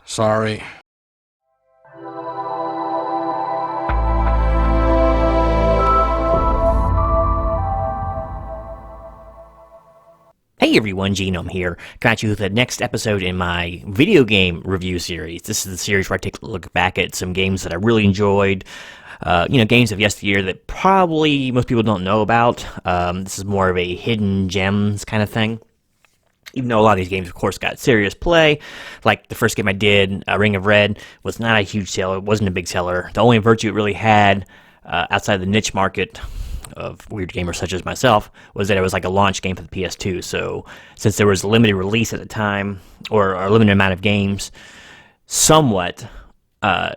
Sorry. Hey everyone, Genome here, coming at you with the next episode in my video game review series. This is the series where I take a look back at some games that I really enjoyed, games of yesteryear that probably most people don't know about. This is more of a hidden gems kind of thing. Even though a lot of these games, of course, got serious play, like the first game I did, Ring of Red, was not a huge seller. It wasn't a big seller. The only virtue it really had, outside the niche market of weird gamers such as myself, was that it was like a launch game for the PS2. So since there was a limited release at the time, or a limited amount of games, somewhat,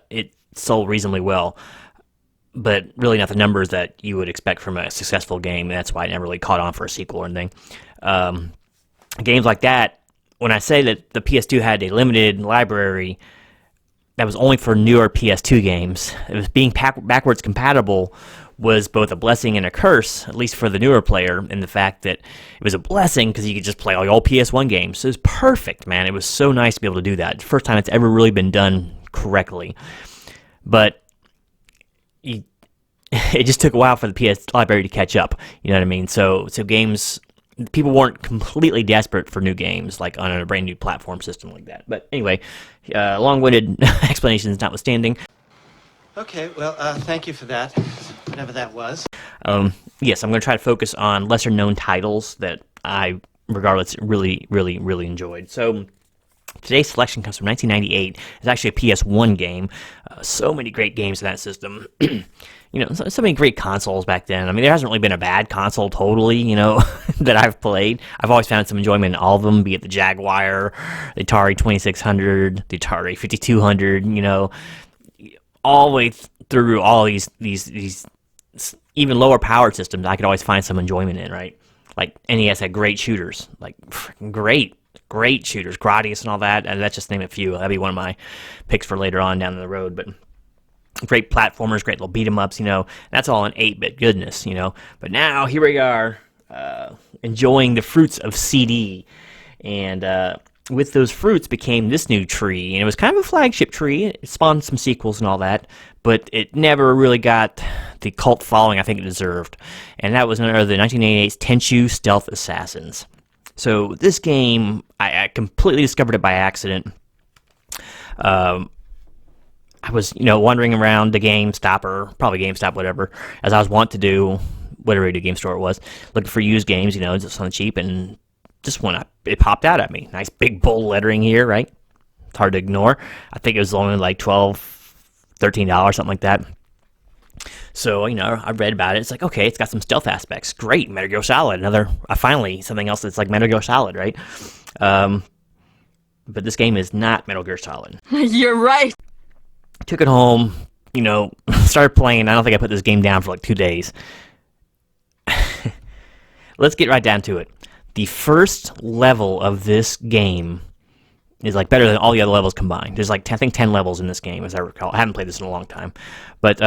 it sold reasonably well. But really not the numbers that you would expect from a successful game. That's why it never really caught on for a sequel or anything. Games like that, when I say that the PS2 had a limited library, that was only for newer PS2 games. It was being backwards compatible was both a blessing and a curse, at least for the newer player, in the fact that it was a blessing because you could just play all the old PS1 games. So it was perfect, man. It was so nice to be able to do that. It's the first time it's ever really been done correctly. But it just took a while for the PS library to catch up. You know what I mean? So games, people weren't completely desperate for new games, like on a brand new platform system like that. But anyway, long-winded explanations notwithstanding. Okay, well, thank you for that, whatever that was. Yes, I'm going to try to focus on lesser-known titles that I, regardless, really, really, really enjoyed. So today's selection comes from 1998. It's actually a PS1 game. So many great games in that system. So many great consoles back then. I mean, there hasn't really been a bad console totally, that I've played. I've always found some enjoyment in all of them, be it the Jaguar, the Atari 2600, the Atari 5200, all the way through all these even lower powered systems. I could always find some enjoyment in, right? Like NES had great shooters, like great shooters, Gradius and all that, and that's just to name a few. That'd be one of my picks for later on down the road, but great platformers, great little beat-em-ups, that's all in 8-bit goodness, But now, here we are, enjoying the fruits of CD, and with those fruits became this new tree, and it was kind of a flagship tree. It spawned some sequels and all that, but it never really got the cult following I think it deserved, and that was none other than 1988's Tenchu Stealth Assassins. So this game, I completely discovered it by accident. I was, wandering around the GameStop, or probably GameStop, whatever, as I was wont to do, whatever game store it was, looking for used games, just on the cheap, and just when it popped out at me. Nice big bold lettering here, right? It's hard to ignore. I think it was only like $12, $13, something like that. So, I read about it. It's like, okay, it's got some stealth aspects. Great, Metal Gear Solid. Finally, something else that's like Metal Gear Solid, right? But this game is not Metal Gear Solid. You're right. Took it home, started playing. I don't think I put this game down for like 2 days. Let's get right down to it. The first level of this game is like better than all the other levels combined. There's like, I think 10 levels in this game, as I recall. I haven't played this in a long time. But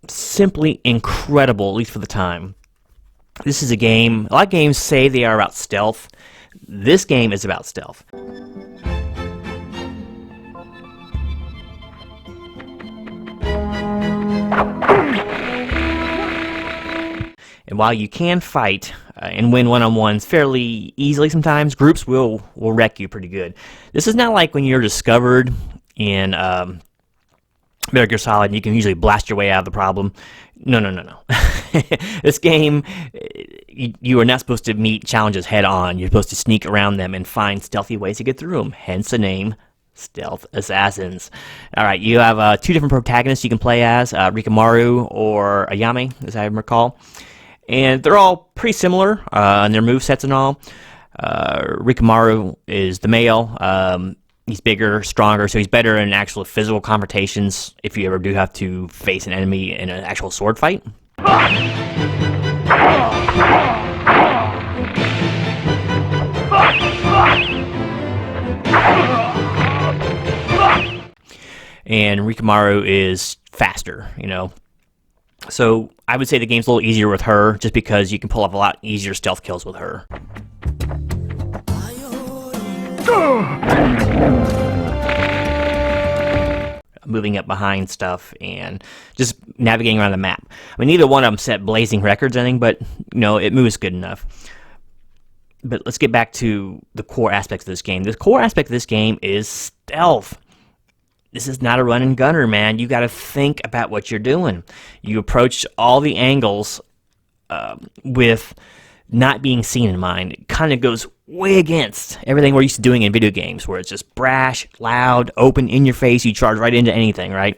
simply incredible, at least for the time. This is a game, a lot of games say they are about stealth. This game is about stealth. And while you can fight and win one-on-ones fairly easily sometimes, groups will wreck you pretty good. This is not like when you're discovered in Metal Gear Solid and you can usually blast your way out of the problem. No. This game, you are not supposed to meet challenges head-on. You're supposed to sneak around them and find stealthy ways to get through them, hence the name Stealth Assassins. All right, you have two different protagonists you can play as, Rikimaru or Ayame, as I recall. And they're all pretty similar in their movesets and all. Rikimaru is the male. He's bigger, stronger, so he's better in actual physical confrontations if you ever do have to face an enemy in an actual sword fight. And Rikimaru is faster, So I would say the game's a little easier with her, just because you can pull off a lot easier stealth kills with her. moving up behind stuff and just navigating around the map. I mean, neither one of them set blazing records or anything, but it moves good enough. But let's get back to the core aspects of this game. The core aspect of this game is stealth. This is not a run and gunner, man. You got to think about what you're doing. You approach all the angles with not being seen in mind. It kind of goes way against everything we're used to doing in video games, where it's just brash, loud, open, in your face. You charge right into anything, right?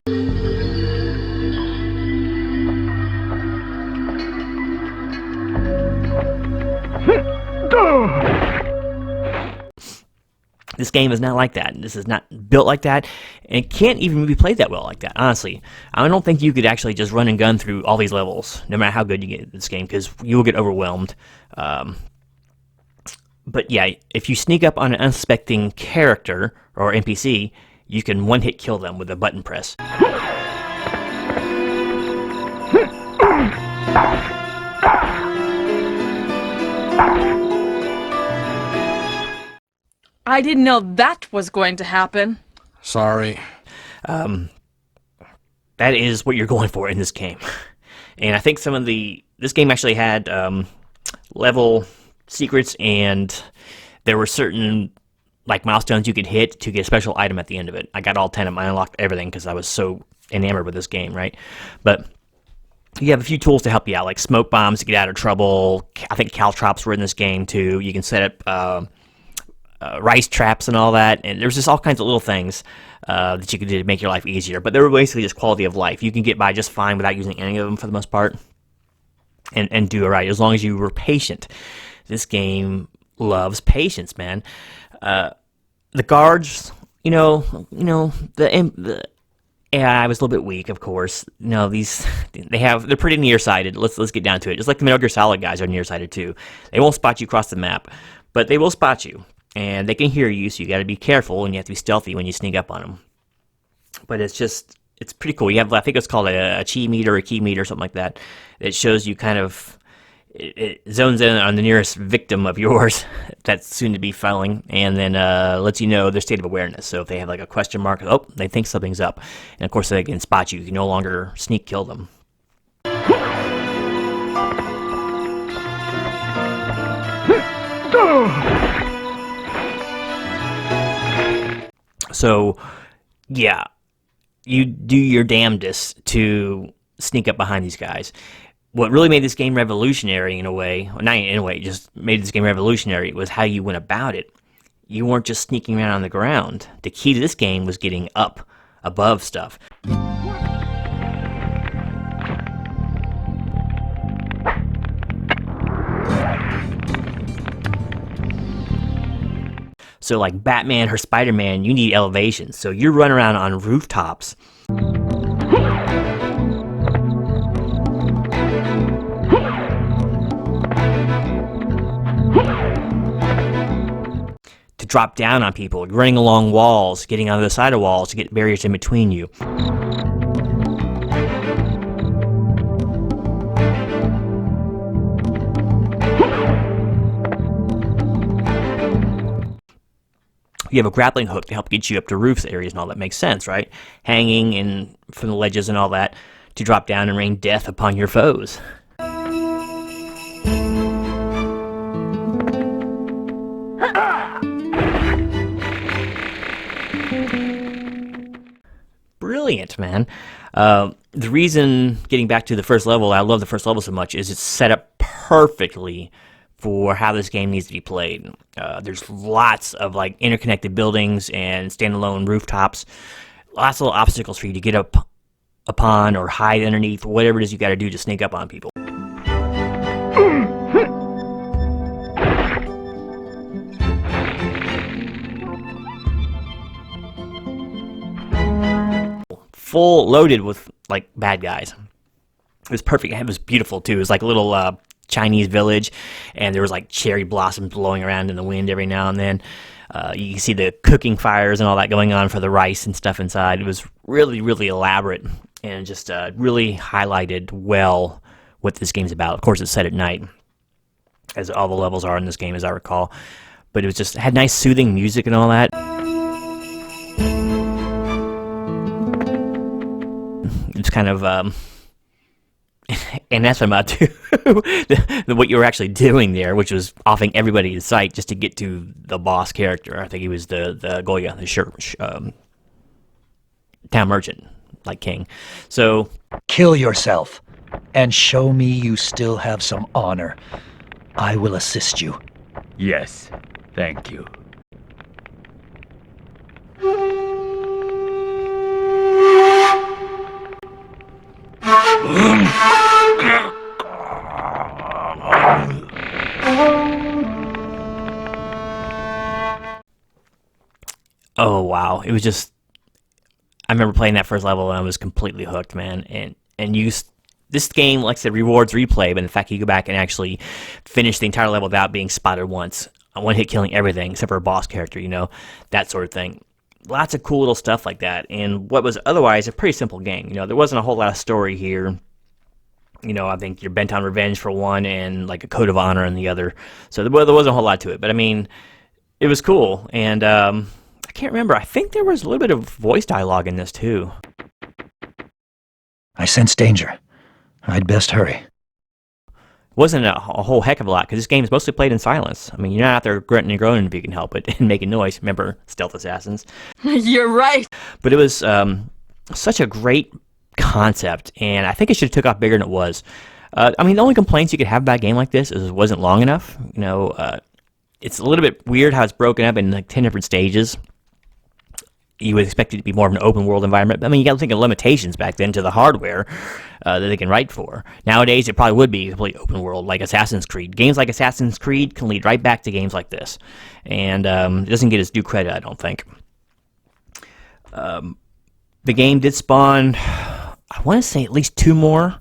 This game is not like that. This is not built like that, and it can't even be played that well like that, honestly. I don't think you could actually just run and gun through all these levels, no matter how good you get at this game, because you will get overwhelmed. But yeah, if you sneak up on an unsuspecting character or NPC, you can one-hit kill them with a button press. I didn't know that was going to happen. Sorry. That is what you're going for in this game. And I think this game actually had level secrets, and there were certain milestones you could hit to get a special item at the end of it. I got all 10 of them. I unlocked everything because I was so enamored with this game, right? But you have a few tools to help you out, like smoke bombs to get out of trouble. I think caltrops were in this game too. You can set up rice traps and all that, and there's just all kinds of little things that you can do to make your life easier. But they were basically just quality of life. You can get by just fine without using any of them for the most part, and do it right as long as you were patient. This game loves patience, man. The guards, the AI was a little bit weak, of course. They're pretty nearsighted. Let's get down to it. Just like the Metal Gear Solid guys are nearsighted too. They won't spot you across the map, but they will spot you. And they can hear you, so you got to be careful, and you have to be stealthy when you sneak up on them. But it's pretty cool. You have, I think it's called a chi meter or a key meter or something like that. It shows you it zones in on the nearest victim of yours that's soon to be falling, and then lets you know their state of awareness. So if they have a question mark, they think something's up. And of course, they can spot you. You can no longer sneak kill them. So, yeah, you do your damnedest to sneak up behind these guys. What really made this game revolutionary in a way, not in a way, just made this game revolutionary, was how you went about it. You weren't just sneaking around on the ground. The key to this game was getting up above stuff. So like Batman or Spider-Man, you need elevation. So you're running around on rooftops. To drop down on people, running along walls, getting on the side of walls to get barriers in between you. You have a grappling hook to help get you up to roofs areas and all that. Makes sense, right? Hanging from the ledges and all that to drop down and rain death upon your foes. Brilliant, man. The reason, getting back to the first level, I love the first level so much, is it's set up perfectly for how this game needs to be played. There's lots of interconnected buildings and standalone rooftops, lots of little obstacles for you to get up upon or hide underneath, whatever it is you got to do to sneak up on people. Full loaded with bad guys. It was perfect. It was beautiful too. It was like a little Chinese village, and there was cherry blossoms blowing around in the wind every now and then. You can see the cooking fires and all that going on for the rice and stuff inside. It was really, really elaborate, and just really highlighted well what this game's about. Of course, it's set at night, as all the levels are in this game, as I recall. But it had nice soothing music and all that. kind of, and that's what I'm about to, what you were actually doing there, which was offing everybody in sight just to get to the boss character. I think he was the Goya, the town merchant, like king. So, kill yourself, and show me you still have some honor. I will assist you. Yes, thank you. oh wow, it was just. I remember playing that first level and I was completely hooked, man. And this game, like I said, rewards replay, but in fact, you go back and actually finish the entire level without being spotted once. One hit killing everything except for a boss character, that sort of thing. Lots of cool little stuff like that. And what was otherwise a pretty simple game. There wasn't a whole lot of story here. I think you're bent on revenge for one and like a code of honor in the other. So there wasn't a whole lot to it. But I mean, it was cool. And I can't remember. I think there was a little bit of voice dialogue in this too. I sense danger. I'd best hurry. Wasn't a whole heck of a lot because this game is mostly played in silence. I mean, you're not out there grunting and groaning if you can help it and making noise. Remember, stealth assassins. You're right. But it was such a great concept, and I think it should have took off bigger than it was. I mean, the only complaints you could have about a game like this is it wasn't long enough. It's a little bit weird how it's broken up in like 10 different stages. You would expect it to be more of an open world environment. But, I mean, you got to think of limitations back then to the hardware that they can write for. Nowadays, it probably would be completely open world, like Assassin's Creed. Games like Assassin's Creed can lead right back to games like this, and it doesn't get its due credit, I don't think. The game did spawn, I want to say, at least 2 more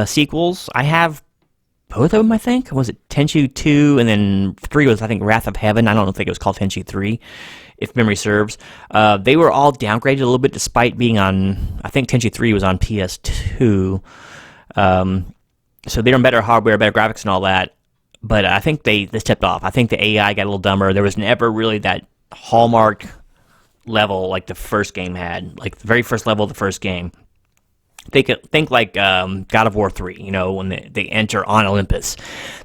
sequels. I have both of them, I think. Was it Tenchu 2, and then 3 was, I think, Wrath of Heaven. I don't think it was called Tenchu 3, if memory serves. They were all downgraded a little bit despite being on, I think Tenchu 3 was on PS2. So they're on better hardware, better graphics and all that. But I think they stepped off. I think the AI got a little dumber. There was never really that hallmark level like the first game had, like the very first level of the first game. Think like God of War 3, when they enter on Olympus.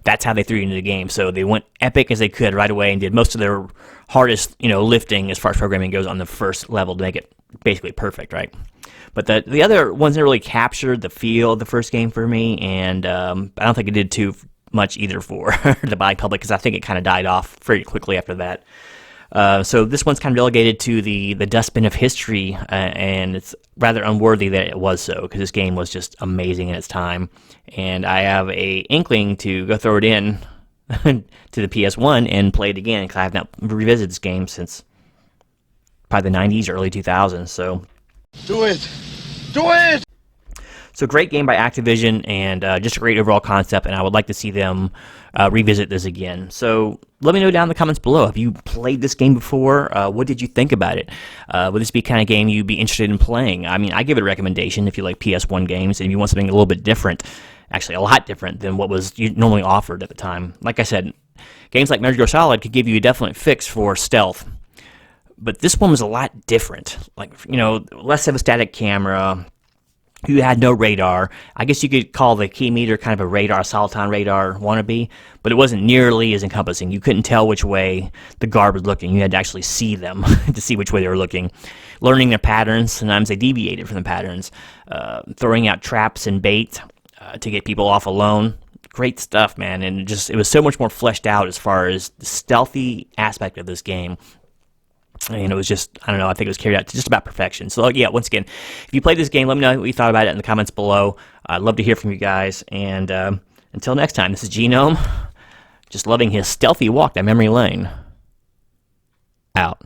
That's how they threw you into the game. So they went epic as they could right away and did most of their hardest, lifting as far as programming goes on the first level to make it basically perfect, right? But the other ones didn't really capture the feel of the first game for me, and I don't think it did too much either for the buying public, because I think it kind of died off very quickly after that. So this one's kind of relegated to the dustbin of history, and it's rather unworthy that it was so, because this game was just amazing in its time. And I have a inkling to go throw it in to the PS1 and play it again, because I have not revisited this game since probably the 90s, early 2000s. So do it! Do it! So great game by Activision, and just a great overall concept, and I would like to see them revisit this again. So let me know down in the comments below. Have you played this game before? What did you think about it? Would this be the kind of game you'd be interested in playing? I mean, I give it a recommendation if you like PS1 games, and if you want something a little bit different, actually a lot different than what was normally offered at the time. Like I said, games like Metal Gear Solid could give you a definite fix for stealth, but this one was a lot different. Like, less of a static camera. You had no radar. I guess you could call the key meter kind of a radar, Soliton radar wannabe, but it wasn't nearly as encompassing. You couldn't tell which way the guard was looking. You had to actually see them to see which way they were looking. Learning their patterns, sometimes they deviated from the patterns. Throwing out traps and bait to get people off alone. Great stuff, man, and it was so much more fleshed out as far as the stealthy aspect of this game. And it was just, I don't know, I think it was carried out to just about perfection. So, yeah, once again, if you played this game, let me know what you thought about it in the comments below. I'd love to hear from you guys. And until next time, this is Genome, just loving his stealthy walk down memory lane. Out.